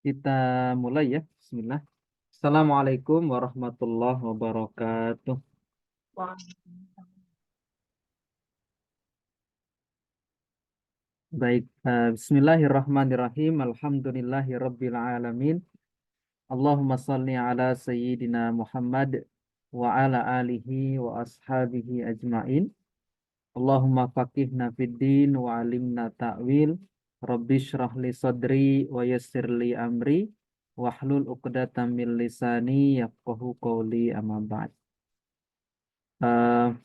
Kita mulai ya. Bismillah. Assalamualaikum warahmatullahi wabarakatuh. Wah, Baik, Bismillahirrahmanirrahim. Alhamdulillahirabbil alamin. Allahumma salli ala sayyidina Muhammad wa ala alihi wa ashabihi ajmain. Allahumma faqihna fid din wa alimna ta'wil. Rabbi shrah li sadri wa yassir li amri wahlul 'uqdatam min lisani yafqahu qawli amma ba'd. Eh,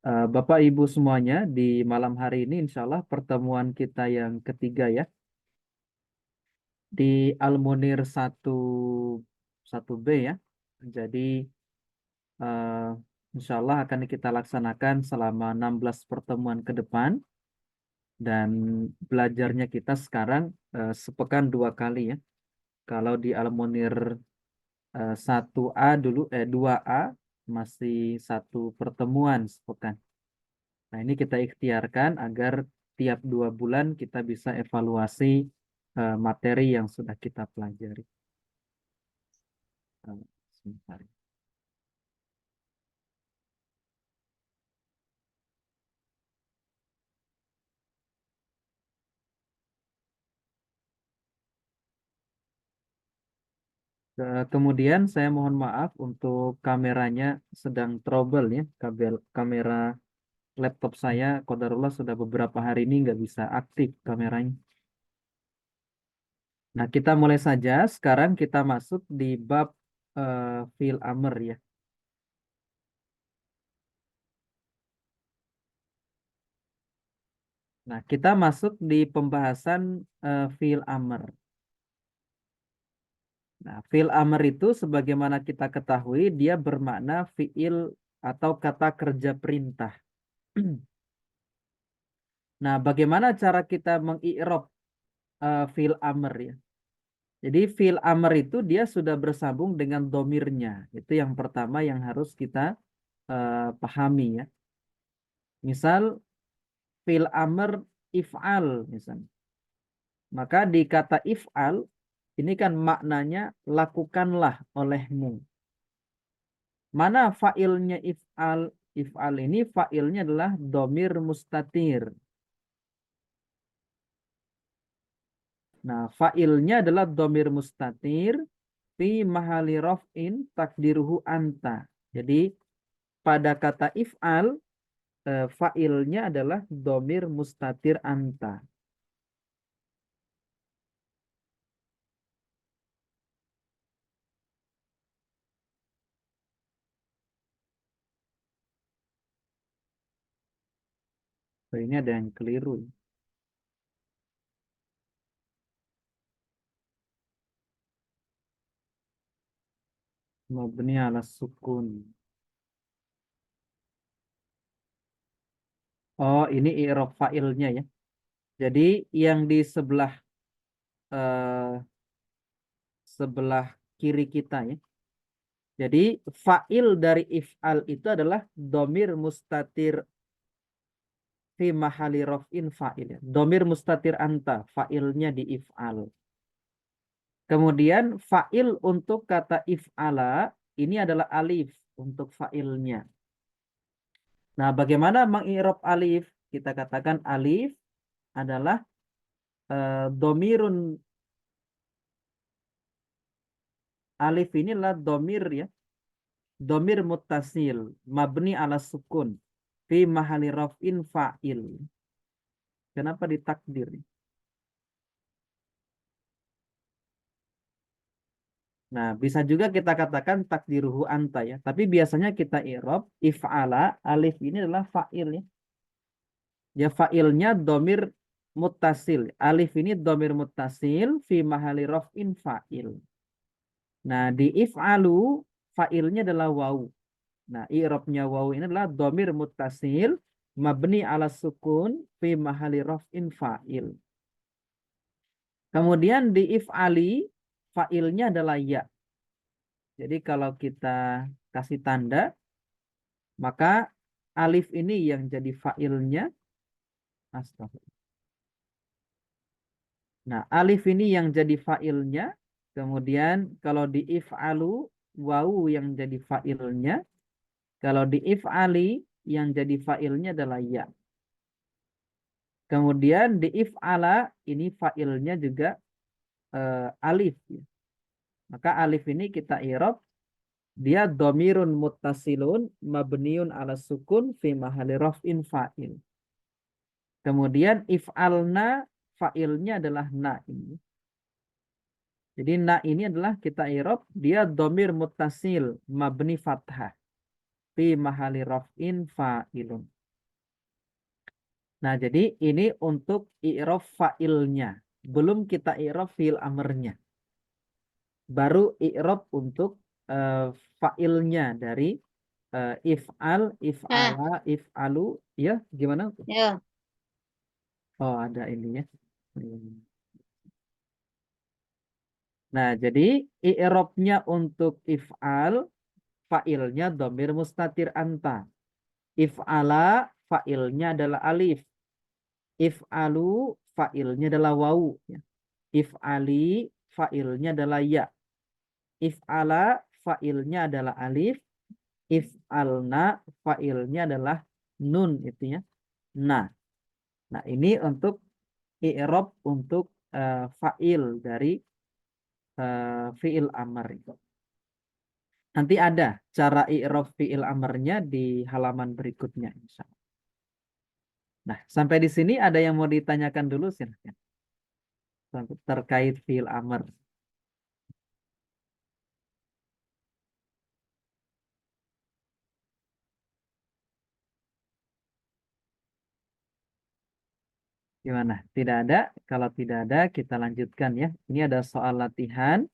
Bapak Ibu semuanya, di malam hari ini insya Allah pertemuan kita yang ketiga ya, di Almunir 1B ya. Jadi eh, insya Allah akan kita laksanakan selama 16 pertemuan ke depan, dan belajarnya kita sekarang sepekan 2 kali ya. Kalau di Almunir 1A dulu, 2A masih satu pertemuan sepekan. Nah, ini kita ikhtiarkan agar tiap 2 bulan kita bisa evaluasi materi yang sudah kita pelajari. Sebentar. Kemudian saya mohon maaf untuk kameranya sedang trouble ya. Kamera laptop saya, qadarullah sudah beberapa hari ini nggak bisa aktif kameranya. Nah, kita mulai saja. Sekarang kita masuk di bab fi'il amr ya. Nah, kita masuk di pembahasan fi'il amr. Nah, fi'il amr itu sebagaimana kita ketahui dia bermakna fi'il atau kata kerja perintah. Nah, bagaimana cara kita mengi'rab fi'il amr ya? Jadi fi'il amr itu dia sudah bersambung dengan domirnya. Itu yang pertama yang harus kita pahami ya. Misal fi'il amr if'al misalnya. Maka di kata if'al ini kan maknanya lakukanlah olehmu. Mana fa'ilnya if'al? If'al ini fa'ilnya adalah domir mustatir. Nah, fa'ilnya adalah domir mustatir fi mahali raf'in takdiruhu anta. Jadi pada kata if'al fa'ilnya adalah domir mustatir anta. So, ini ada yang keliru. Mabni ala sukun. Oh, ini i'rab fa'ilnya ya. Jadi yang di eh, sebelah kiri kita ya. Jadi fa'il dari if'al itu adalah domir mustatir fi mahali raf'in fa'il ya. Domir mustatir anta, fa'ilnya di if'al. Kemudian fa'il untuk kata if'ala ini adalah alif untuk fa'ilnya. Nah, bagaimana mengi'rab alif? Kita katakan alif adalah domirun. Alif ini adalah domir ya. Domir muttasil mabni ala sukun fi mahali raf'in fa'il. Kenapa ditakdir? Nah, bisa juga kita katakan takdiruhu anta ya. Tapi biasanya kita i'rab if'ala, alif ini adalah fa'il ya. Ya, fa'ilnya domir muttasil. Alif ini domir muttasil fi mahali raf'in fa'il. Nah, di if'alu fa'ilnya adalah waw. Nah, i'rabnya waw ini adalah domir muttasil mabni ala sukun fi mahali raf'in fa'il. Kemudian di if'ali fa'ilnya adalah ya. Jadi kalau kita kasih tanda, maka alif ini yang jadi fa'ilnya. Astagfirullah. Nah, alif ini yang jadi fa'ilnya. Kemudian kalau di if'alu, wawu yang jadi fa'ilnya. Kalau di if'ali, yang jadi fa'ilnya adalah ya. Kemudian di if'ala, ini fa'ilnya juga alif. Ya. Maka alif ini kita i'rab, dia domirun muttasilun mabniun ala sukun fi mahali raf'in fa'il. Kemudian if'alna, fa'ilnya adalah na ini. Jadi na ini adalah kita i'rab, dia domir muttasil mabni fathah fi mahali raf'in fa'ilun. Nah, jadi ini untuk i'rab fa'ilnya. Belum kita i'rab fi'il amarnya. Baru i'rab untuk fa'ilnya dari if'al, Nah, if'ala, if'alu. Ya, gimana? ya. Oh, ada ini ya. Nah, jadi i'rabnya untuk if'al, fa'ilnya domir mustatir anta. If'ala, fa'ilnya adalah alif. If'alu, fa'ilnya adalah wawu. Ya. If'ali, fa'ilnya adalah ya. If'ala, fa'ilnya adalah alif. If'alna, fa'ilnya adalah nun. Itu ya. Nah, ini untuk i'rab untuk fa'il dari fi'il amr itu. Nanti ada cara i'rab fi'il amarnya di halaman berikutnya, insya Allah. Nah, sampai di sini ada yang mau ditanyakan dulu silahkan. Terkait fi'il amr. Gimana? Tidak ada? Kalau tidak ada, kita lanjutkan ya. Ini ada soal latihan.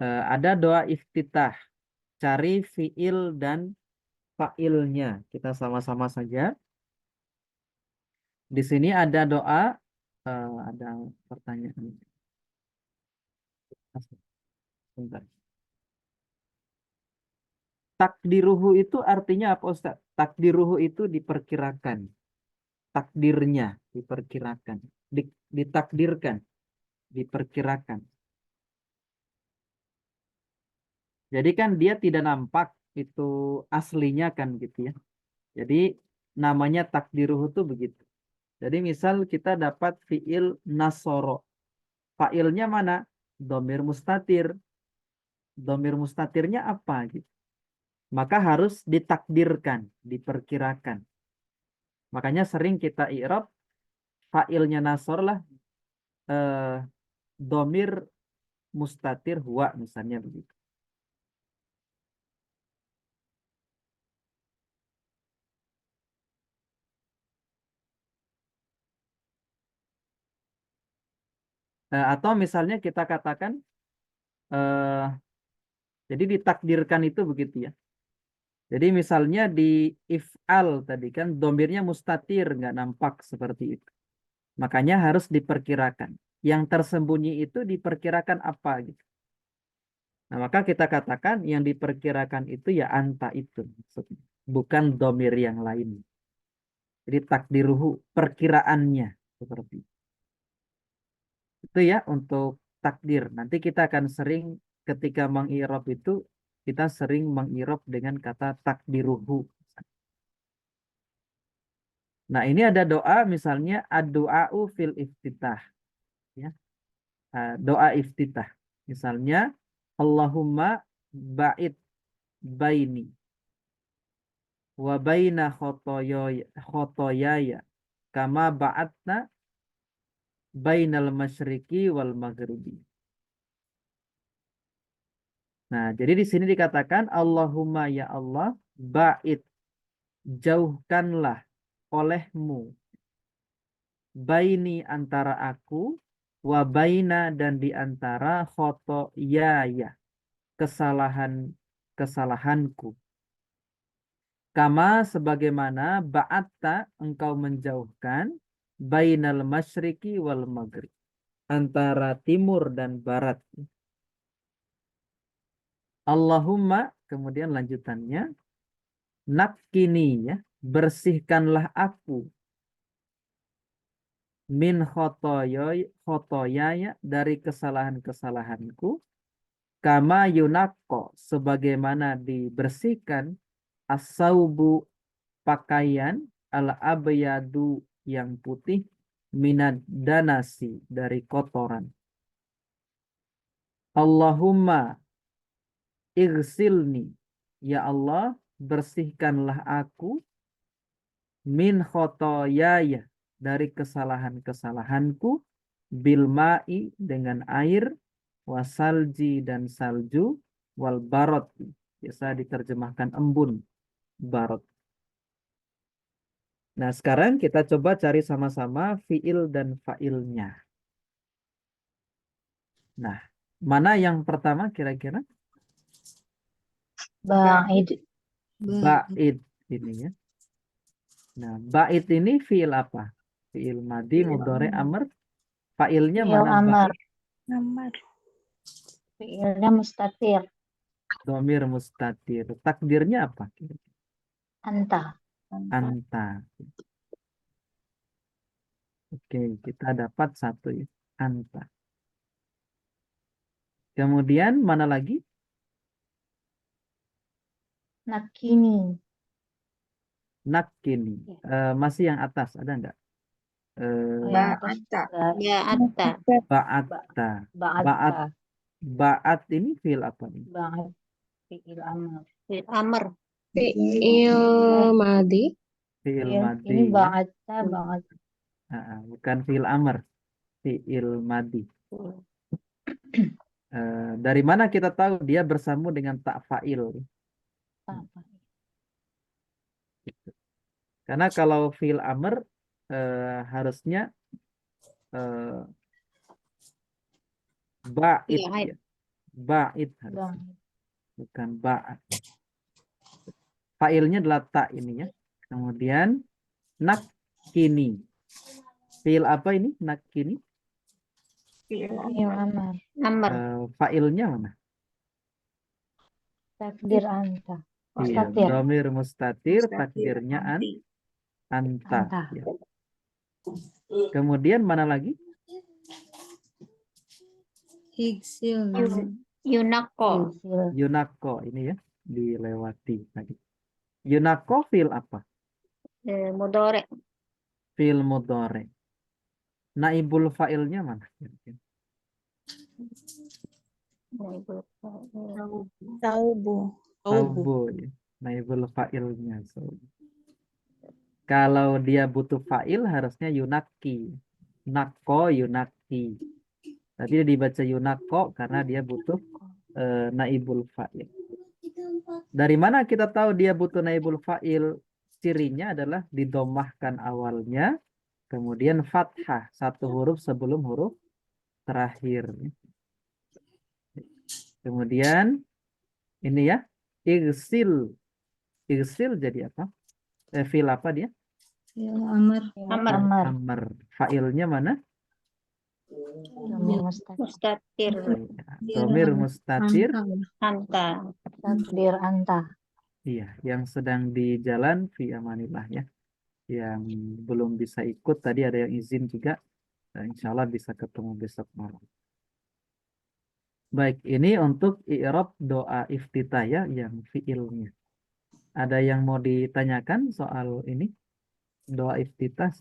Ada doa iftitah. Cari fi'il dan fa'ilnya. Kita sama-sama saja. Di sini ada doa. Ada pertanyaan. Sebentar. Takdiruhu itu artinya apa, Ustaz? Takdiruhu itu diperkirakan. Takdirnya diperkirakan. Ditakdirkan. Diperkirakan. Jadi kan dia tidak nampak itu aslinya kan gitu ya. Jadi namanya takdiruhu itu begitu. Jadi misal kita dapat fiil nasoro. Failnya mana? Domir mustatir. Domir mustatirnya apa gitu. Maka harus ditakdirkan, diperkirakan. Makanya sering kita i'rab failnya nasor lah eh, domir mustatir huwa misalnya begitu. Atau misalnya kita katakan eh, jadi ditakdirkan itu begitu ya. Jadi misalnya di if'al tadi kan domirnya mustatir nggak nampak seperti itu. Makanya harus diperkirakan. Yang tersembunyi itu diperkirakan apa gitu. Nah, maka kita katakan yang diperkirakan itu ya anta itu maksudnya. Bukan domir yang lain. Jadi takdiruhu perkiraannya seperti itu ya untuk takdir. Nanti kita akan sering ketika mengirob itu kita sering mengirob dengan kata takdiruhu. Nah, ini ada doa misalnya ad-du'a'u fil iftitah ya. Doa iftitah. Misalnya Allahumma ba'id baini wa baina khotoyaya kama ba'atna bainal masyriqi wal maghribi. Nah, jadi di sini dikatakan Allahumma ya Allah ba'id jauhkanlah olehmu baini antara aku wa baina dan di antara khotoyaya kesalahanku. Kama sebagaimana ba'atta engkau menjauhkan bainal masyriqi wal maghrib antara timur dan barat. Allahumma kemudian lanjutannya nakkini ya bersihkanlah aku min khotoyaya dari kesalahan-kesalahanku, kama yunakko sebagaimana dibersihkan as-saubu pakaian al-abyadu yang putih minad danasi dari kotoran. Allahumma igsilni, ya Allah bersihkanlah aku min khotoyaya dari kesalahan-kesalahanku bil ma'i dengan air wasalji dan salju wal barot, biasa diterjemahkan embun, barot. Nah, sekarang kita coba cari sama-sama fiil dan fa'ilnya. Nah, mana yang pertama kira-kira? Ba'id. Ba'id ini ya. Nah, ba'id ini fiil apa? Fiil madi, mudhari, amr. Fa'ilnya Fi'il mana? amar. Amar. Fi'ilnya mustatir. Domir mustatir. Takdirnya apa? Anta. Anta. Oke, kita dapat satu ya. Anta. Kemudian mana lagi? Nakini. Nakini. Masih yang atas, ada nggak? Ba'ata. Ba'atta. Ba'atta. Ba'atta. Ba'at ini fiil apa nih? Ba'at. Fi'il amar. Fi'il amr. Fi'il madi. Fiil Ini madi. Ya. ba'atta. Ba'at. Bukan fiil amr. Fiil madi. Dari mana kita tahu dia bersambung dengan tak fa'il? Karena kalau fiil amr harusnya ba'id ya. Ba'id harusnya. Bukan ba'at. Fa'ilnya adalah tak ini ya. Kemudian nakini. Fiil apa ini? Nakini. Fi'il amar. Amr. Fa'ilnya mana? Takdir anta. Iya, Mustatir. domir mustatir, takdirnya anta. Anta. Ya. Kemudian mana lagi? Yunako. Fi'il. Yunako ini ya, dilewati tadi. Yunako fiil apa? Mudore. Fiil mudhari. Naibul fa'ilnya mana? Saubu. Saubu ya. Naibul fa'ilnya. Saubu. Kalau dia butuh fa'il harusnya yunaki. Nako yunaki. Tadi dibaca yunako karena dia butuh naibul fa'il. Dari mana kita tahu dia butuh naibul fa'il? Cirinya adalah didomahkan awalnya, kemudian fathah, satu huruf sebelum huruf terakhir. Kemudian ini ya, igsil. Igsil jadi apa? Fi'il apa dia? Amr. Amr. Fa'ilnya mana? Domir mustatir. Mustatir. Domir mustatir. Anta. Takdir anta. Iya, yang sedang di jalan fi amanillah ya. Yang belum bisa ikut tadi ada yang izin juga. Insya Allah bisa ketemu besok malam. Baik, ini untuk i'rab doa iftitah ya, yang fiilnya. Ada yang mau ditanyakan soal ini? Doa iftitah.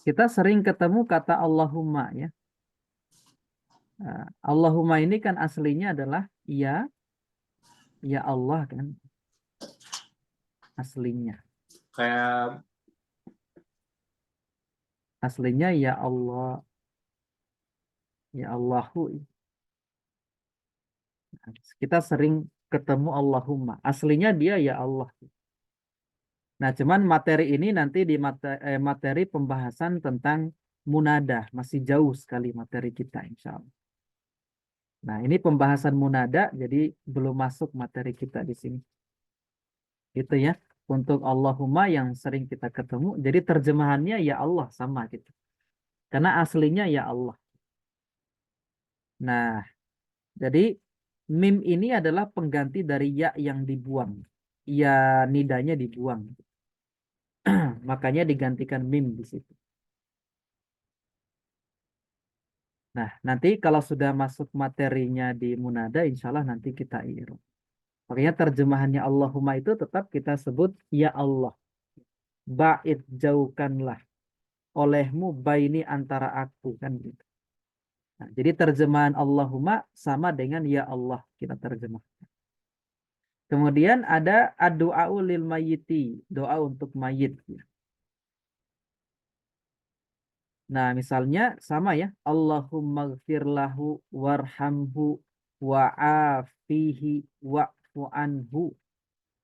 Kita sering ketemu kata Allahumma ya. Allahumma ini kan aslinya adalah ya Allah kan. Aslinya. Kayak Aslinya ya Allah. Ya Allahu. Kita sering ketemu Allahumma. Aslinya dia ya Allah. Nah, cuman materi ini nanti di materi pembahasan tentang munada. Masih jauh sekali materi kita insya Allah. Nah, ini pembahasan munada, jadi belum masuk materi kita di sini. Gitu ya. Untuk Allahumma yang sering kita ketemu, jadi terjemahannya ya Allah sama gitu. Karena aslinya ya Allah. Nah, Jadi mim ini adalah pengganti dari ya yang dibuang. Ya nidanya dibuang. Makanya digantikan mim di situ. Nah, nanti kalau sudah masuk materinya di munada, insya Allah nanti kita i'rab. Makanya terjemahannya Allahumma itu tetap kita sebut ya Allah. Ba'id jauhkanlah olehmu baini antara aku kan gitu. Nah, jadi terjemahan Allahumma sama dengan ya Allah kita terjemah. Kemudian ada ad-du'a'u lil mayyiti, doa untuk mayit. Nah, misalnya sama ya, Allahumma gfir lahu warhamhu wa'afihi wa'fu anhu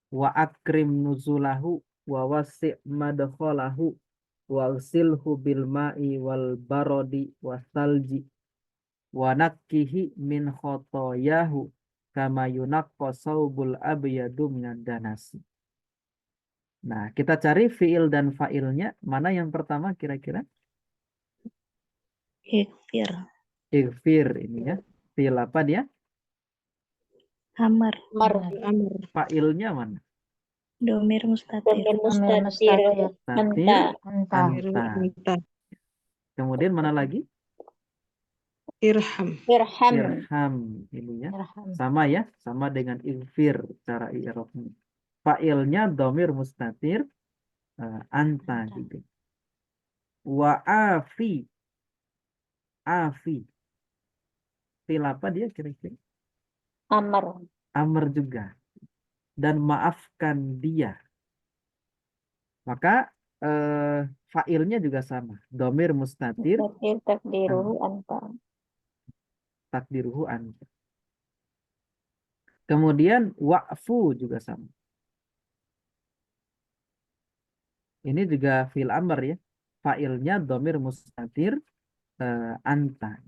wa akrim nuzulahu wa wasi' madkhalahu wa ghsilhu bil ma'i wal barodi wasalji wa nakkihi min khotoyahu kama yunaqqa saubul abyadu minad danasi. Nah, kita cari fiil dan fa'ilnya. Mana yang pertama kira-kira? Ighfir. Ighfir ini ya. Fiil apa dia? Amr. Amr. Fa'ilnya mana? Domir mustatir. Domir mustatir. Mustatir, Anta. anta. Kemudian mana lagi? Irham. Irham. Irham ini ya. Irham. Sama ya, sama dengan ighfir cara i'rabnya. Fa'ilnya domir mustatir, anta gitu. Wa afi. Afi. Fiil apa dia kira-kira? Amr. Amr juga. Dan maafkan dia. Maka fa'ilnya juga sama. Domir mustatir, Mustatir takdiruhu anta. takdiruhu anta. Kemudian wa'fu juga sama. Ini juga fi'il amr ya. Fa'ilnya domir mustatir, anta.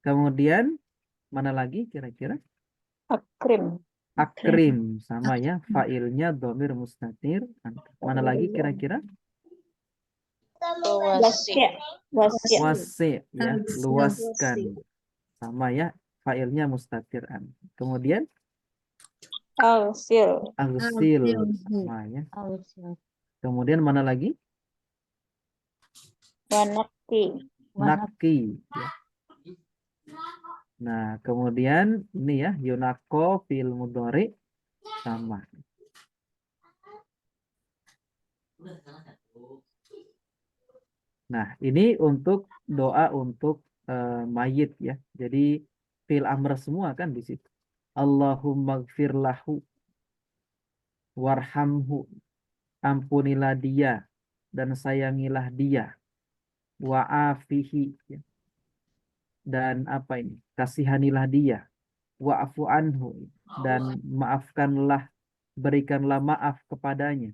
Kemudian mana lagi kira-kira? Akrim. Akrim sama ya. Fa'ilnya domir mustatir, anta. Mana lagi kira-kira? Wasi'. Wasi'. Wasi ya, luaskan. Sama ya, fa'ilnya mustatir anta. Kemudian Al-sil. aghsil sama ya. Al-sil. Kemudian mana lagi? Wanakti. Naki ya. Nah, kemudian ini ya, yunako fil mudhari sama. Nah, ini untuk doa untuk mayit ya. Jadi fil amr semua kan di situ. Allahumma gfir lahu warhamhu, ampunilah dia dan sayangilah dia, wa'afihi ya. Dan apa ini? Kasihanilah dia, wa'fu anhu, dan maafkanlah, berikanlah maaf kepadanya,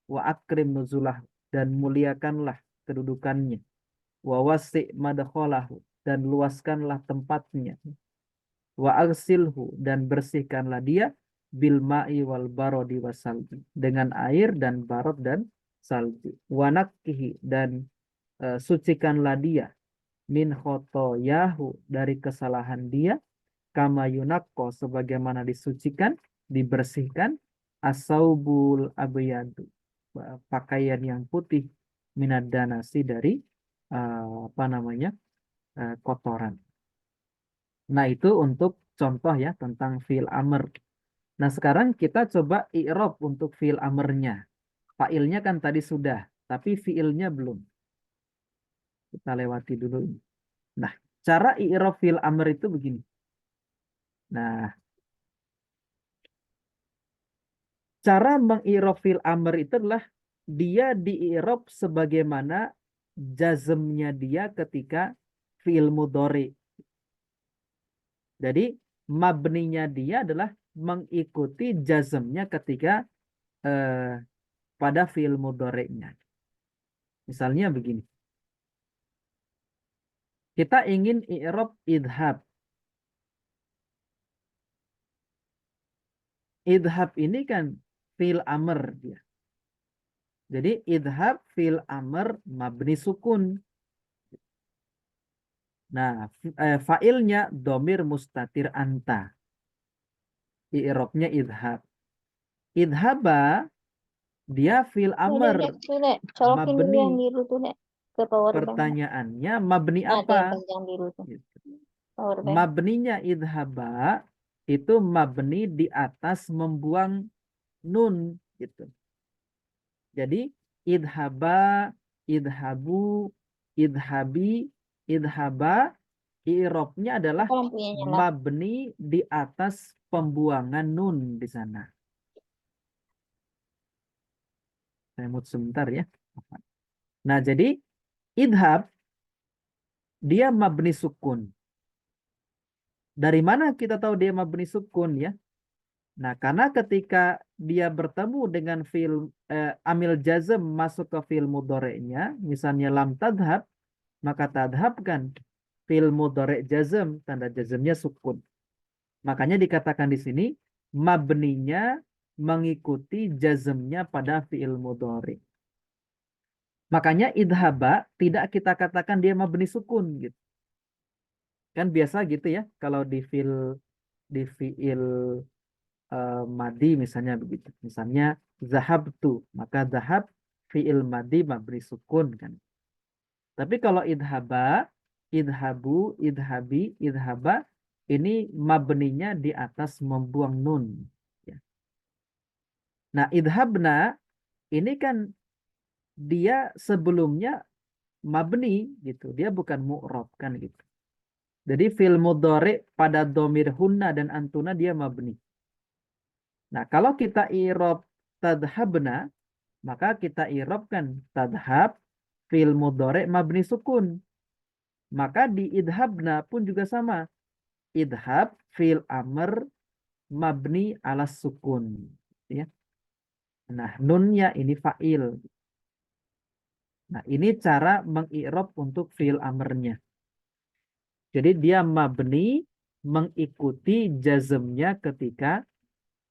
wa akrim nuzulah, dan muliakanlah kedudukannya, wa wasi' madkhalahu, dan luaskanlah tempatnya, wa agsilhu, dan bersihkanlah dia, bil ma'i wal barodi wasalji, dengan air dan barod dan salju, wa nakkihi, dan sucikanlah dia, min khotoyahu, dari kesalahan dia, kama yunakko, sebagaimana disucikan, dibersihkan, asaubul abyadu, pakaian yang putih, minad danasi, dari kotoran. Nah, itu untuk contoh ya tentang fi'il amr. Nah, sekarang kita coba i'rab untuk fi'il amrnya. Fa'ilnya kan tadi sudah, tapi fi'ilnya belum. Kita lewati dulu ini. Nah, cara i'rab fi'il amr itu begini. Nah, cara meng-i'rab fi'il amr itu adalah dia di-i'rab sebagaimana jazmnya dia ketika fi'il mudhari. Jadi mabninya dia adalah mengikuti jazmnya ketika pada fi'il mudhari'nya. Misalnya begini. Kita ingin i'rab idhab. Idhab ini kan fi'il amr dia. Jadi idhab fi'il amr mabni sukun. Nah, fa'ilnya domir mustatir anta. I'robnya idhab. Idhaba dia fil Udah, amr. Dek. Tuh, Dek. Colokin dulu yang Mabni. biru tuh, Dek. Ke power bank. Pertanyaannya mabni Nah, tuh yang apa? pas yang biru tuh. Gitu. Power bank. Mabninya idhaba itu mabni di atas membuang nun gitu. Jadi idhaba, idhabu, idhabi, idhaba, i'robnya adalah Apa lampunya nyala? mabni di atas pembuangan nun di sana. Saya mute sebentar ya. Nah, jadi idhab dia mabni sukun. Dari mana kita tahu dia mabni sukun ya? Nah, karena ketika dia bertemu dengan fiil amil jazm masuk ke fiil mudhari'nya, misalnya lam tadhab, maka tadhab kan fiil mudhari' jazm, tanda jazmnya sukun. Makanya dikatakan di sini mabninya mengikuti jazmnya pada fiil mudhari'. Makanya idhaba tidak kita katakan dia mabni sukun gitu. Kan biasa gitu ya kalau di fiil madi misalnya begitu. Misalnya zahabtu, maka zahab fiil madi mabni sukun kan. Tapi kalau idhaba, idhabu, idhabi, idhaba ini mabninya di atas membuang nun. Ya. Nah, idhabna ini kan dia sebelumnya mabni gitu. Dia bukan mu'rob kan gitu. Jadi fil mudhari pada domir hunna dan antuna dia mabni. Nah, kalau kita irob tadhabna, maka kita irobkan tadhab fil mudhari mabni sukun. Maka di idhabna pun juga sama. Idhab fil amr mabni ala sukun. Ya. Nah, nunnya ini fa'il. Nah, ini cara mengirob untuk fil amrnya. Jadi dia mabni mengikuti jazmnya ketika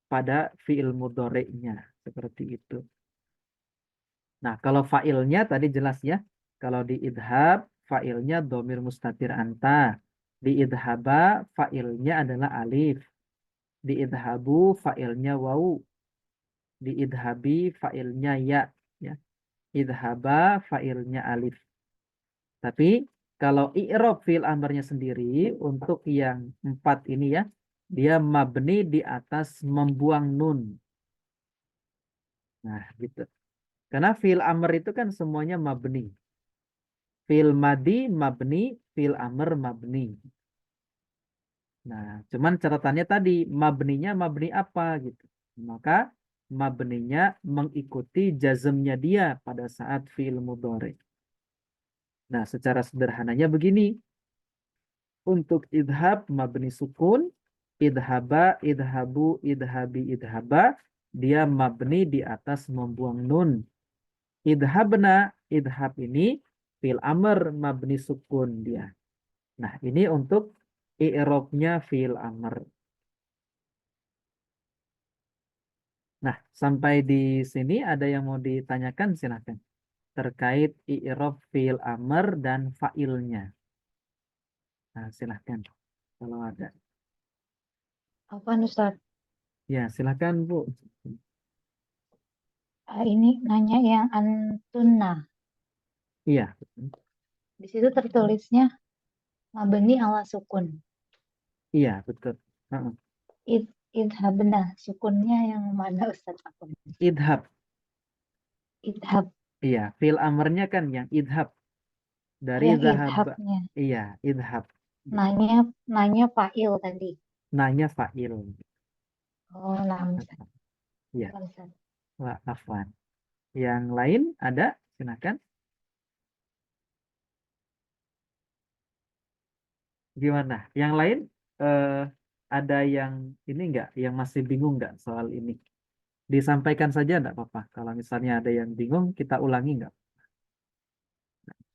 pada fiil mudhari'nya. Seperti itu. Nah, kalau fa'ilnya tadi jelas ya. Kalau di idhab, fa'ilnya domir mustatir anta. Di idhaba, fa'ilnya adalah alif. Di idhabu, fa'ilnya wawu. Di idhabi, fa'ilnya ya. Ya. Idhaba, fa'ilnya alif. Tapi kalau i'rob fi'il amrnya sendiri, untuk yang 4 ini ya, dia mabni di atas membuang nun. Nah, gitu. Karena fi'il amr itu kan semuanya mabni. Fi'il madi mabni, fi'il amr mabni. Nah, cuman catatannya tadi mabninya mabni apa gitu. Maka mabninya mengikuti jazmnya dia pada saat fi'il mudhari. Nah, secara sederhananya begini. Untuk idhab mabni sukun, idhaba, idhabu, idhabi, idhaba, dia mabni di atas membuang nun. Idhabna, idhab ini fil amr mabni sukun dia. Nah, ini untuk i'robnya fil amr. Nah, sampai di sini ada yang mau ditanyakan silahkan. Terkait i'rob fil amr dan fa'ilnya. Nah, silahkan kalau ada. Apa Ustaz? Ya, silahkan Bu. Ini nanya yang antuna. Iya, Di situ tertulisnya mabni ala sukun. iya betul. Heeh. Id idhabna. Sukunnya yang mana Ustaz? Apa? Idhab. Idhab. Iya, fil amrnya kan yang idhab. Oh, Dari yang zahab. idhabnya. Iya, idhab. Nanya fa'il tadi. Nanya fa'il. Oh, nah Ustaz. Iya, Apa, Ustaz? wa afwan. Yang lain ada? Silakan. Gimana? Yang lain eh, ada yang ini enggak, yang masih bingung enggak soal ini? Disampaikan saja enggak apa-apa. Kalau misalnya ada yang bingung, kita ulangi enggak?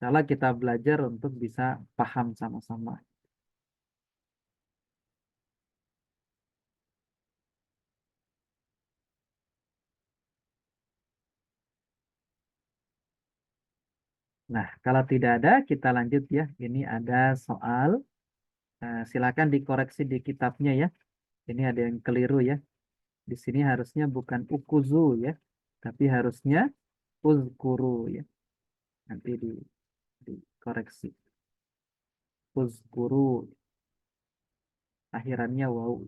Salah kita belajar untuk bisa paham sama-sama. Nah, kalau tidak ada, kita lanjut ya. Ini ada soal. Silakan dikoreksi di kitabnya ya. Ini ada yang keliru ya. Di sini harusnya bukan ukuzu ya, tapi harusnya uzkuru ya. Nanti dikoreksi. Uzkuru. Akhirannya wow.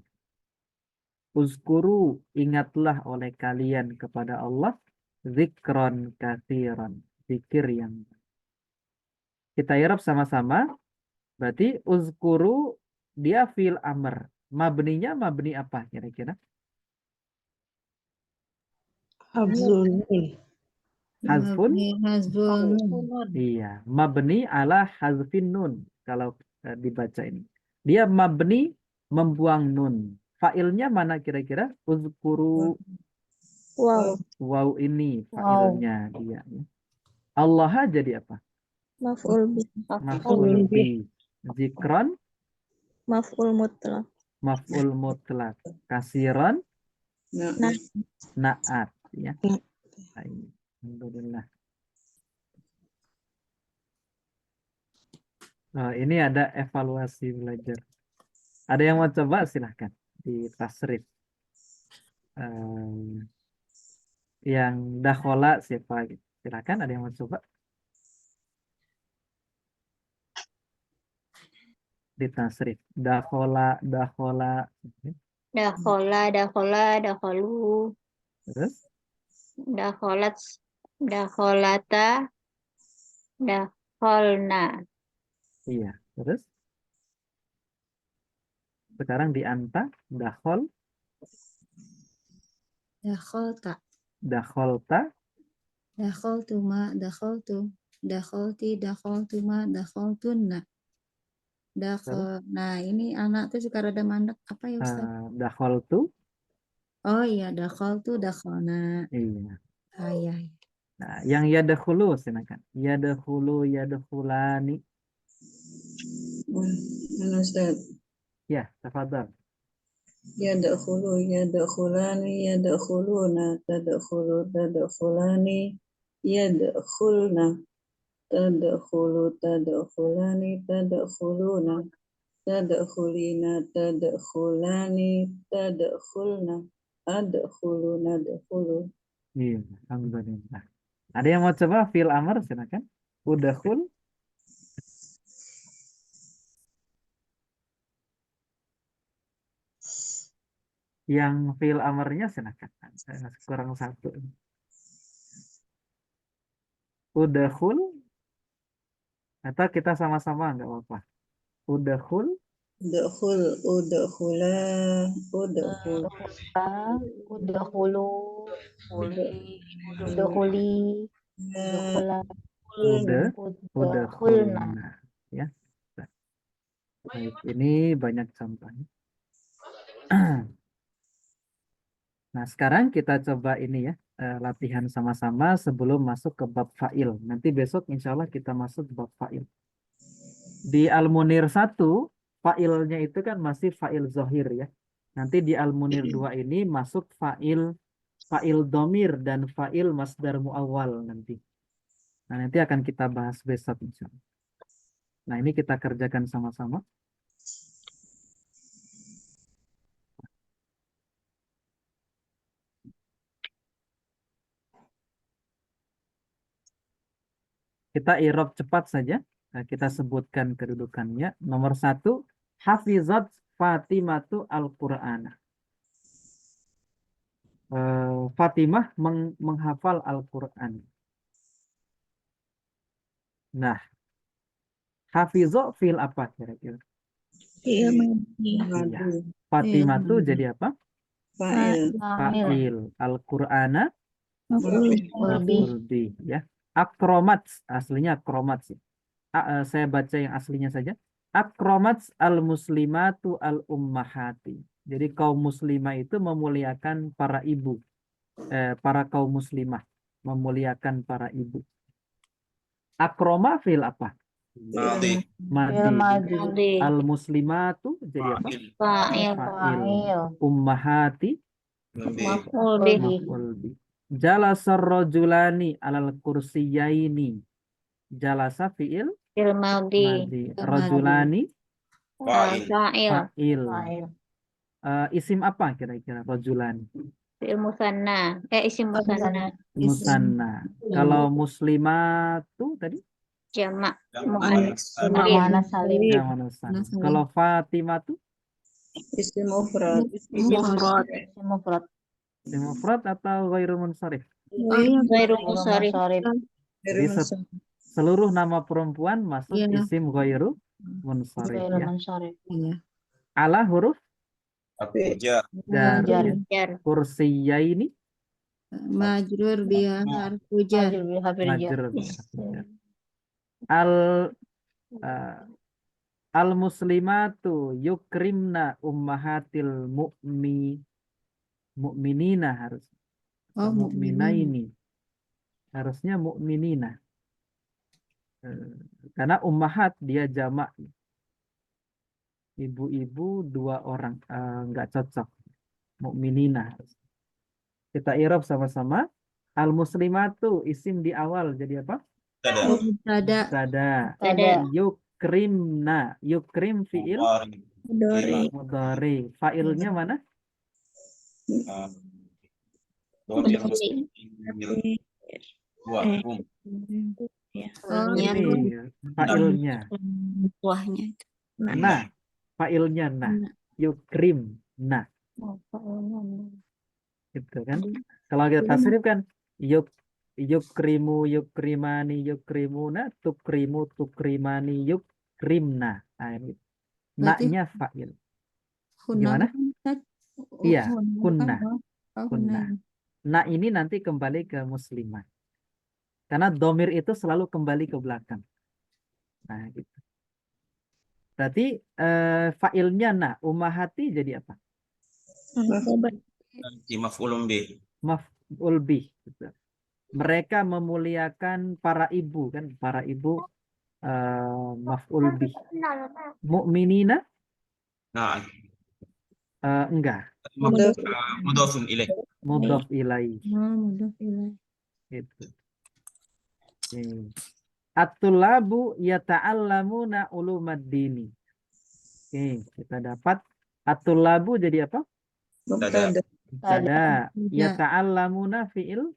Uzkuru, ingatlah oleh kalian kepada Allah. Zikron kathiran. Zikir yang. Kita irab sama-sama. Berarti uzkuru dia fil amr. Mabninya mabni apa kira-kira? Hafzul Nun. Hazfun? Hazbun. Iya, mabni ala hazfin nun. Kalau dibaca ini. Dia mabni membuang nun. Fa'ilnya mana kira-kira? Uzkuru. Wow. Wow ini Wow. fa'ilnya dia. Allah jadi apa? Maf'ul bi. Maf'ul bi. Zikron, Maf'ul mutlak. maf'ul mutlak. Kasiran, Nah, naat. Ya. Baik. Alhamdulillah. Oh, ini ada evaluasi belajar. Ada yang mau coba silahkan di tasrif. Yang dakhola siapa gitu. Silahkan ada yang mau coba di tasrif. Dakhola, dakhola. dakhola, dakhalu, Terus dakholat, dakholata, dakholna. iya. Terus sekarang di anta dakhol, Dakhalta. dakholta, Dakhaltuma. Dakhaltu. Dakhalti. Dakhaltuma. Dakhaltunna. terus Nah, ini anak tuh suka rada mandek. Apa ya, Ustaz? dakholtu. Oh iya, dakhaltu, dakhalna. Iya. Ah, iya. Nah, yang yadkhulu silakan. Yadkhulu, yadkhulani. Ustaz. Ya, tafadhal. Yadkhulu, yadkhulani, yadkhuluna, tadkhulu, tadkhulani, yadkhulna, tadkhulu, tadkhulani, tadkhuluna, tadkhulina, tadkhulani, tadkhulna, adkhulu, nadkhulu. Iya, alhamdulillah. Ada yang mau coba fil amr silakan. Udkhul. Yang fil amarnya silakan. Kurang satu. Udkhul atau kita sama-sama nggak apa-apa. Udkhul, Udkhul, udkhula, udkhul, Udkhulu. Udkhuli. Udkhula. udah, Udkhulna. udkhulna. Ya. Baik, ini banyak contohnya. Nah, sekarang kita coba ini ya, latihan sama-sama sebelum masuk ke bab fa'il. Nanti besok insya Allah kita masuk bab fa'il. Di Al-Munir 1, fa'ilnya itu kan masih fa'il zohir ya. Nanti di Al-Munir 2 ini masuk fa'il domir dan fa'il masdar mu'awwal nanti. Nah, nanti akan kita bahas besok insya Allah. Nah, ini kita kerjakan sama-sama. Kita irob cepat saja. Nah, kita sebutkan kedudukannya. Nomor 1, hafizat Fatimatu Al-Qur'ana. Fatimah menghafal Al-Quran. Nah, hafizo fil apa kira-kira? Fi'il Iya. Fatimah tuh jadi apa? Fa'il. Fa'il. Al-Qur'ana maf'ul maf'ul bih ya. Akromat aslinya akromat sih. Saya baca yang aslinya saja. Akromat al-muslimatu al-ummahati. Jadi kaum muslimah itu memuliakan para ibu. Para kaum muslimah memuliakan para ibu. Akroma fil apa? Madi. Madi. Al-muslimatu jadi apa? Fa'il. Fa'il. Ummahati Maf'ul bih. maf'ul bih. Jalasar rajulani alal kursiyaini. Jalasa fi'il Fil madhi. madi. Rajulani Fa'il. fa'il. Fa'il. Isim apa kira-kira rajulani? Fi'il musanna. Isim musanna. Musanna. Kalau muslimatu tadi Jamak. Anas. Mu'annas salim. jamanus salim. Kalau Fatimatu Isim mufrad. Mufrad. Isim mufrad. isim mufrad atau ghairu munsharif? Ghairu Ghairu munsharif. munsharif. Jadi seluruh nama perempuan masuk Iya. isim ghairu munsharif Ghairu ya. munsharif. Ala huruf Jar. jar Jar. ya. Kursiyaini Majrur biha harfu jar. Majrur bil hafil jar. majrur ya. Al al muslimatu yukrimna ummahatil mu'minina harus Oh, mu'minaini harusnya mu'minina. Karena ummahat dia jamak, ibu-ibu 2 orang, nggak cocok. Mu'minina. Kita i'rab sama-sama. Al muslimatu isim di awal jadi apa? Mubtada. Mubtada. Ada. Yukrimna. Yukrim fi'il Dori. mudhari. Fa'ilnya mana? Fa'ilnya. Ini fa'ilnya. Buahnya. Nah, fa'ilnya nah. Yukrim nah. Gitu kan? Kalau kita tasrif kan yukrimu yukrimani yukrimuna tukrimu tukrimani yukrimna. Nah, ini. Berarti Naknya fa'il. Hunna Gimana? bukan, Ustaz? Iya, Hunna kunna. bukan? Oh, Kunna. hunna. Nah ini nanti kembali ke muslimah. Karena domir itu selalu kembali ke belakang. Nah gitu. Berarti fa'ilnya nah. Ummahati jadi apa? Maf'ulun bih. Maf'ul bih. Gitu. Mereka memuliakan para ibu kan. Para ibu maf'ul bih. Mu'minina Nah, enggak. mudhafun ilaih. Mudhaf ilaih. Mudhaf ilaih. Gitu. At-tullabu yata'allamuna ulumad-dini. Oke, kita dapat at-tullabu jadi apa? Mubtada. Mubtada. Mubtada. Yata'allamuna fi'il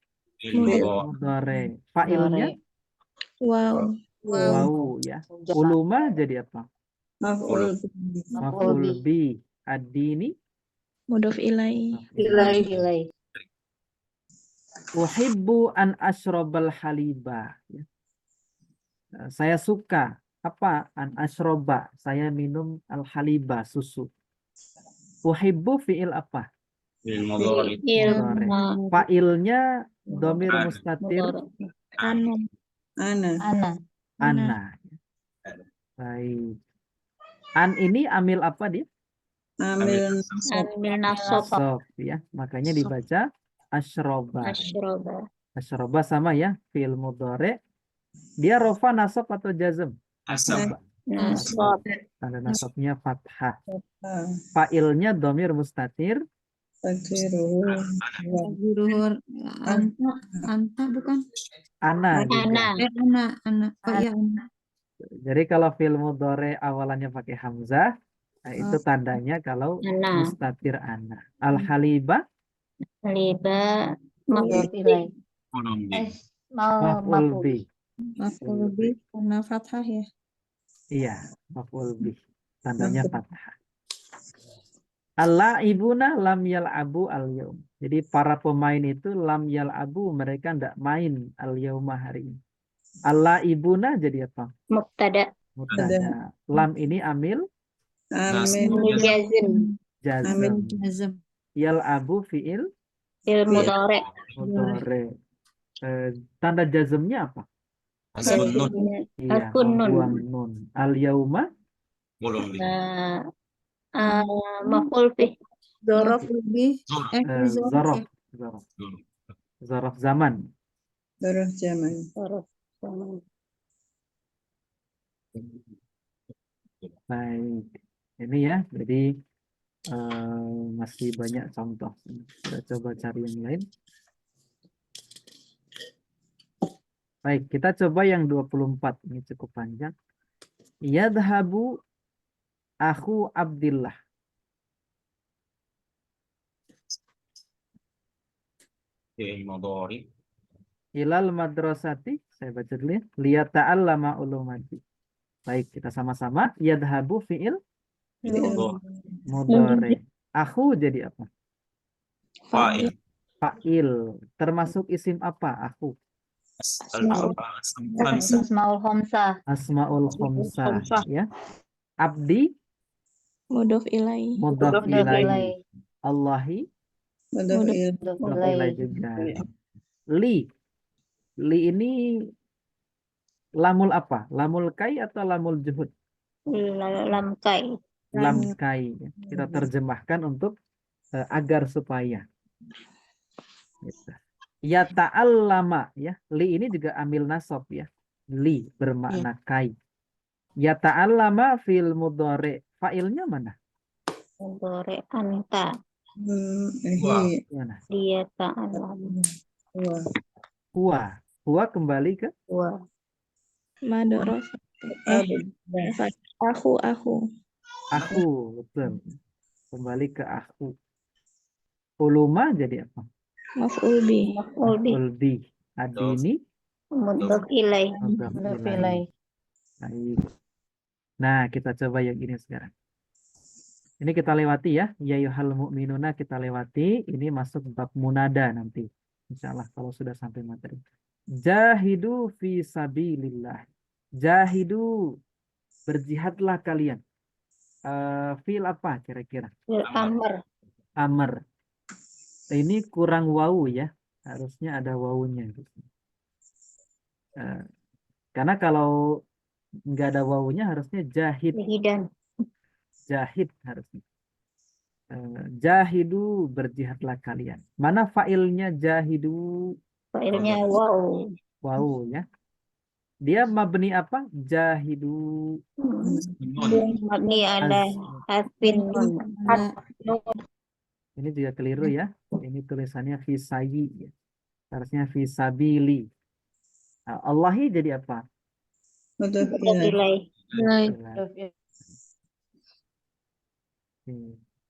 mudhari. Fa'ilnya Wow. wawu ya. Uluma jadi apa? Maf'ul Maf'ul bi. Ad-dini Mudhof ilai. Ilai. uhibbu an ashrabal haliba. Ya. Saya suka apa? An ashroba. Saya minum al-haliba, susu. Uhibbu fi'il apa? Mudhari. Fa'ilnya domir mustatir Ana. ana. Baik. An ini amil apa dia? Amil nasab. Sof ya. Makanya dibaca ashroba. Asyroba. Ashroba sama ya. Fi'il mudhari. Dia rofa nasab atau jazm? asab. Nasab. Tanda nasabnya fathah. Fa'ilnya domir mustatir. Takdiruhu. Majrur. Anta bukan? Ana juga. Ana. Oh iya, ana. Jadi kalau fi'il mudhari awalannya pakai hamzah, nah itu tandanya kalau Ana. mustatir ana. Al-haliba Liba. Mudhaf ilai. maf'ul bih. Maf'ul bih karena fathah ya. Iya, maf'ul bih. Tandanya fathah. Al-la'ibuna lam yal'abu al-yaum. Jadi para pemain itu lam yal'abu, mereka enggak main al-yauma hari ini. Al-la'ibuna jadi apa? Mubtada. Mubtada. Lam ini amil Amil Jazim. jazm. Jazm. Yal'abu fi'il Fil mudhari. mudhari. Tanda jazmnya apa? Iya, Akun nun. membuang nun. Al-yauma Maf'ul bih. Dzaraf. Maf'ul bih. zorof. Zorof zaman. Darah zaman. Baik. Ini ya, jadi masih banyak contoh. Kita coba cari yang lain. Baik, kita coba yang 24. Ini cukup panjang. Yadhabu akhu Abdillah. Fi'il mudhari. Ilal madrasati. Saya baca dulu ya. Liyata'allama ulumati. Baik, kita sama-sama. Yadhabu fi'il mudhari. Akhu jadi apa? Fa'il. Fa'il. Termasuk isim apa? Akhu. Khamsah. Asmaul Khamsah. Asmaul khomsah. Ya. Abdi. Mudhof ilai. Mudhaf Mudhof ilaih. ilaih. Allahi. Mudhof ilaih. Mudhof Mudhaf ilaih. ilaih juga. Li. Li ini lamul apa? Lamul kai atau lamul juhud? Lam kai. Lam kai. Kita terjemahkan untuk agar supaya. Gitu. Ya ta'allama ya. Li ini juga ambil nasab ya. Li bermakna kai. Ya ta'allama fil mudhari. Fa'ilnya mana? Mudhari anta. Hi. Mana? Dia ta'alam. Huwa. Huwa. Huwa kembali ke Wa. Madros. Aku. aku. Betul. Kembali ke aku. Uluma jadi apa? Maf'ul bi. Maf'ul bih. Maf'ul bih. Adini. Mudhof ilaih. Mudhaf Mudhof ilaih. ilaih. Baik. Nah, kita coba yang ini sekarang. Ini kita lewati ya. Ya yuhal mu'minuna kita lewati. Ini masuk bab munada nanti. Insya Allah kalau sudah sampai materi. Jahidu fi sabilillah. Jahidu. Berjihadlah kalian. Fil apa kira-kira? Fil amr. Amr. Ini kurang wawu ya. Harusnya ada wawunya. Karena kalau nggak ada wawunya harusnya jahid. Jahidan. Jahid harusnya. Jahidu berjihadlah kalian. Mana fa'ilnya jahidu? Fa'ilnya wow. Wawu ya. Dia mabni apa? Jahidu. Mabni ada hasbin nun. Ini juga keliru ya. Ini tulisannya fisayi. Ya. Harusnya fisabili. Nah, Allahi jadi apa? Mudhof Mudhof ilaih. ilaih. Mudhof ilaih.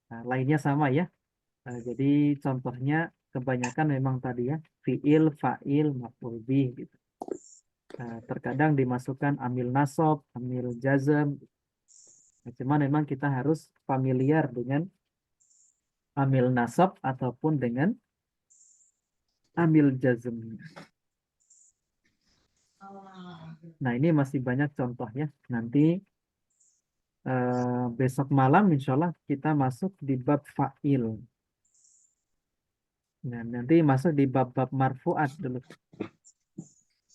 Nah, lainnya sama ya. Jadi contohnya kebanyakan memang tadi ya. Fi'il, fa'il, maf'ul bih gitu. Terkadang dimasukkan amil nasab, amil jazm. Nah, cuman memang kita harus familiar dengan amil nasab ataupun dengan amil jazm. Nah, ini masih banyak contoh ya. Nanti besok malam insya Allah kita masuk di bab fa'il. Nah, nanti masuk di bab-bab marfu'at dulu.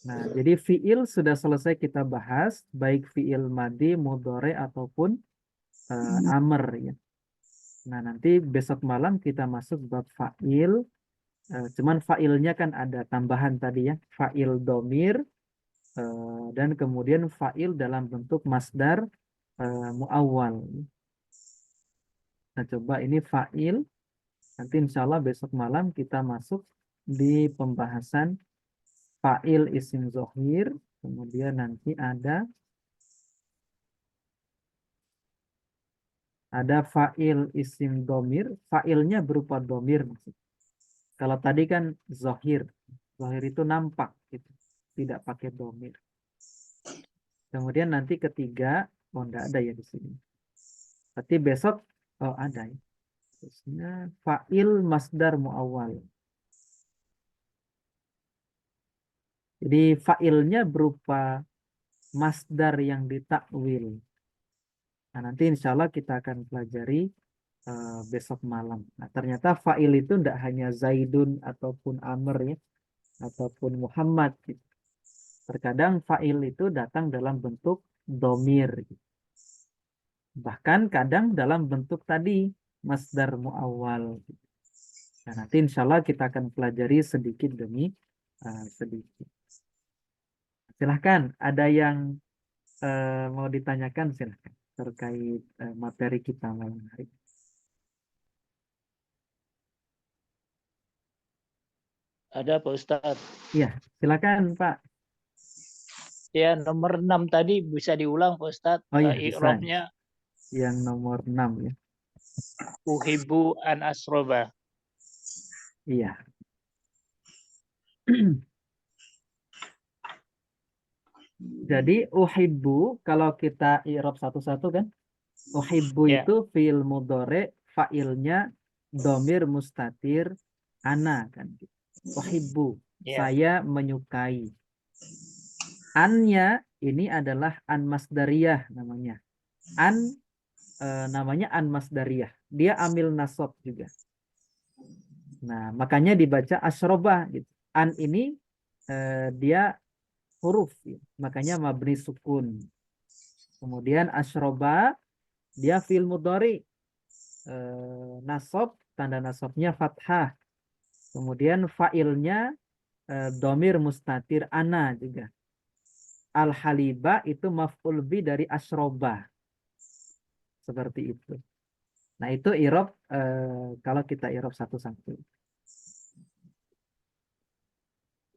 Nah, jadi fi'il sudah selesai kita bahas, baik fi'il madi, mudhari ataupun amr ya. Nah, nanti besok malam kita masuk bab fa'il. Cuman fa'ilnya kan ada tambahan tadi ya, fa'il domir dan kemudian fa'il dalam bentuk masdar muawwal. Nah, coba ini fa'il. Nanti insya Allah besok malam kita masuk di pembahasan fa'il isim zohir. Kemudian nanti ada fa'il isim domir. Fa'ilnya berupa domir. Kalau tadi kan zohir. Zohir itu nampak. Gitu. Tidak pakai domir. Kemudian nanti ketiga. Oh, enggak ada ya di sini. Berarti besok. Oh, ada ya. Terusnya fa'il masdar muawwal. Jadi fa'ilnya berupa masdar yang ditakwil. Nah, nanti insya Allah kita akan pelajari besok malam. Nah, ternyata fa'il itu tidak hanya Zaidun ataupun Amr ya, ataupun Muhammad. Gitu. Terkadang fa'il itu datang dalam bentuk domir. Gitu. Bahkan kadang dalam bentuk tadi masdar muawwal. Gitu. Nah, nanti insya Allah kita akan pelajari sedikit demi sedikit. Silahkan, ada yang mau ditanyakan silahkan terkait materi kita malam hari. Ada Pak Ustadz. Iya, silakan Pak. Ya, nomor 6 tadi bisa diulang Pak Ustadz. Oh iya, bisa. I'robnya Yang nomor 6 ya. uhibbu an asroba. Iya. Jadi uhibbu kalau kita i'rab satu-satu kan, uhibbu Ya. itu fi'il mudhari, fa'ilnya domir mustatir ana kan. Uhibbu, Ya. saya menyukai. Annya ini adalah an masdariyah namanya. An namanya an masdariyah. Dia ambil nasab juga. Nah, makanya dibaca asroba gitu. An ini dia huruf, gitu. Makanya mabni sukun. Kemudian asroba dia fi'il mudhari, nasab, tanda nasabnya fathah. Kemudian fa'ilnya domir mustatir ana juga. Al-haliba itu maf'ul bi dari asroba. Seperti itu. Nah, itu i'rab kalau kita i'rab satu-satu.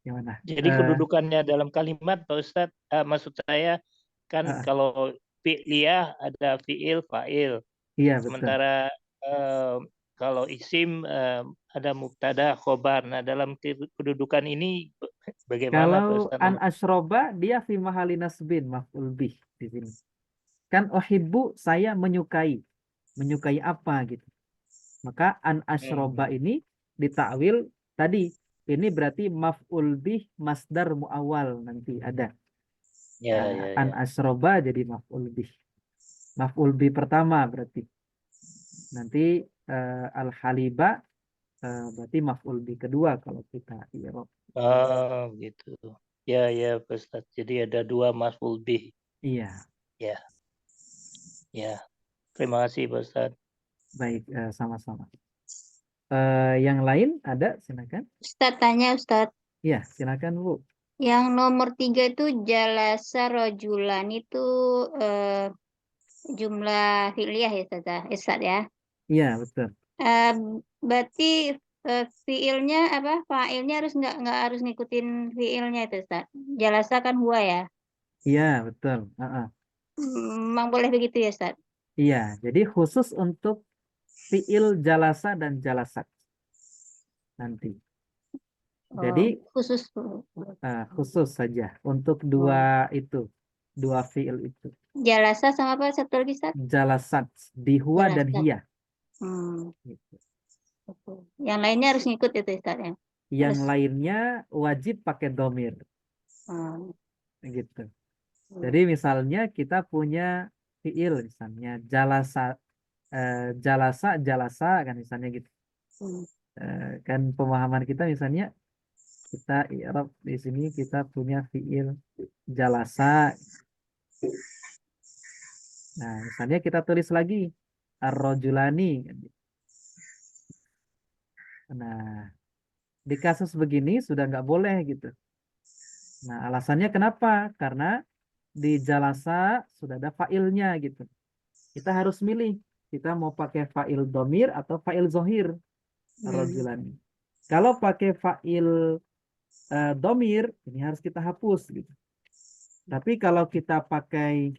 Gimana? Jadi kedudukannya dalam kalimat Pak Ustadz, maksud saya kan kalau fi'liyah ada fi'il, fa'il. Iya, betul. Sementara kalau isim ada mubtada, khobar. Nah, dalam kedudukan ini bagaimana Pak Kalau Ustadz? an asroba dia fi mahali nasbin maf'ul bih di sini. Kan uhibbu saya menyukai. Menyukai apa gitu. Maka an asroba ini ditakwil tadi. Ini berarti maf'ul bih masdar muawal nanti ada. Ya, Nah, an asroba jadi maf'ul bih. Maf'ul bih pertama berarti. Nanti al-haliba berarti maf'ul bih kedua kalau kita i'rab. Oh, gitu. Ya, ya, Pak Ustadz. Jadi ada dua maf'ul bih. Iya. Ya. Ya. Terima kasih, Pak Ustadz. Baik, sama-sama. Yang lain ada, silakan. Ustadz tanya Ustadz. Iya, silakan Bu. Yang nomor 3 itu jalasa rojulan itu jumlah fi'liyah ya Ustadz ya. Iya, betul. Berarti fiilnya apa? Fa'ilnya nggak harus ngikutin fiilnya itu Ustadz. Jalasa kan huwa ya. Iya, betul. Memang boleh begitu ya Ustadz? Iya, jadi khusus untuk fiil jalasa dan jalasat nanti. Jadi khusus saja untuk dua itu, dua fiil itu. Jalasa sama apa satu lagi Ustadz? Jalasat di huwa dan hiya. Gitu. Yang lainnya harus ngikut itu Ustadz ya. Yang lainnya wajib pakai domir. Gitu. Jadi misalnya kita punya fiil misalnya jalasa jalasa kan misalnya gitu. Kan pemahaman kita misalnya kita i'rab di sini kita punya fiil jalasa. Nah, misalnya kita tulis lagi ar-rajulani. Nah, di kasus begini sudah nggak boleh gitu. Nah, alasannya kenapa? Karena di jalasa sudah ada failnya gitu. Kita harus milih. Kita mau pakai fa'il domir atau fa'il zohir. Ar-rajulani. Kalau pakai fa'il domir, ini harus kita hapus gitu. Tapi kalau kita pakai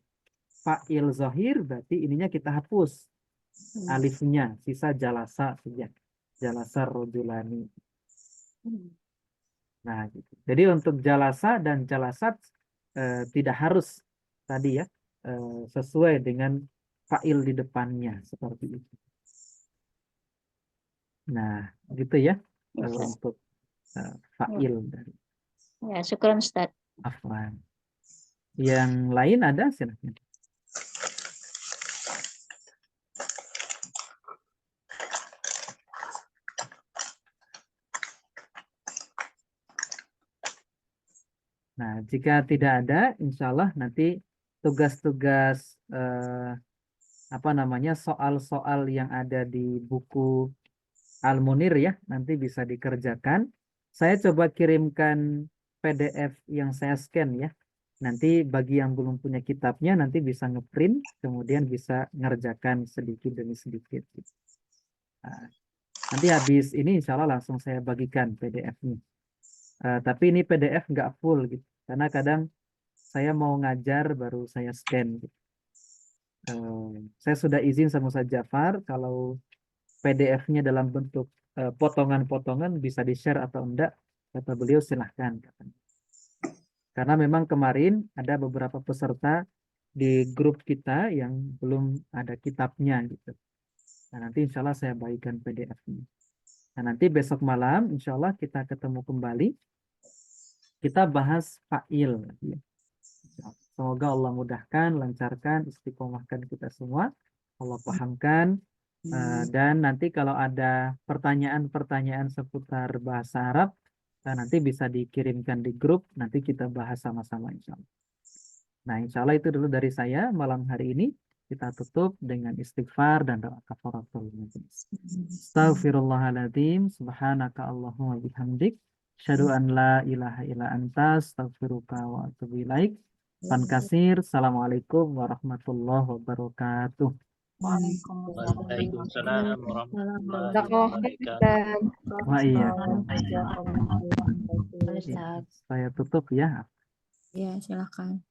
fa'il zohir, berarti ininya kita hapus. Alifnya, sisa jalasa saja. Jalasa rojulani. Nah, gitu. Jadi untuk jalasa dan jalasat tidak harus tadi ya sesuai dengan fa'il di depannya seperti itu. Nah, gitu ya untuk fa'il dari. Ya, syukran Ustaz. Afwan. Yang lain ada silakan. Nah, jika tidak ada, insya Allah nanti tugas-tugas apa namanya soal-soal yang ada di buku Al-Munir ya, nanti bisa dikerjakan. Saya coba kirimkan PDF yang saya scan ya. Nanti bagi yang belum punya kitabnya nanti bisa ngeprint, kemudian bisa ngerjakan sedikit demi sedikit. Nah, nanti habis ini insya Allah langsung saya bagikan PDF-nya. Tapi ini PDF nggak full gitu, karena kadang saya mau ngajar baru saya scan. Saya sudah izin sama Ustaz Jafar kalau PDF-nya dalam bentuk potongan-potongan bisa di-share atau enggak, kata beliau silahkan. Karena memang kemarin ada beberapa peserta di grup kita yang belum ada kitabnya gitu. Nah, nanti insya Allah saya bagikan PDF-nya. Nah, nanti besok malam insya Allah kita ketemu kembali. Kita bahas fa'il. Semoga Allah mudahkan, lancarkan, istiqomahkan kita semua. Allah pahamkan. Dan nanti kalau ada pertanyaan-pertanyaan seputar bahasa Arab, nanti bisa dikirimkan di grup, nanti kita bahas sama-sama insya Allah. Nah, insya Allah itu dulu dari saya malam hari ini. Kita tutup dengan istighfar dan doa kafaratul majlis. Astaghfirullahaladzim, subhanaka Allahumma bihamdik, syahadu an la ilaha illa anta, astaghfiruka wa atubu ilaik. Fankasir, assalamualaikum warahmatullahi wabarakatuh. Waalaikumsalam warahmatullahi Jazakallah wabarakatuh. Wa iya. Ustaz. Saya tutup ya. Ya, silakan.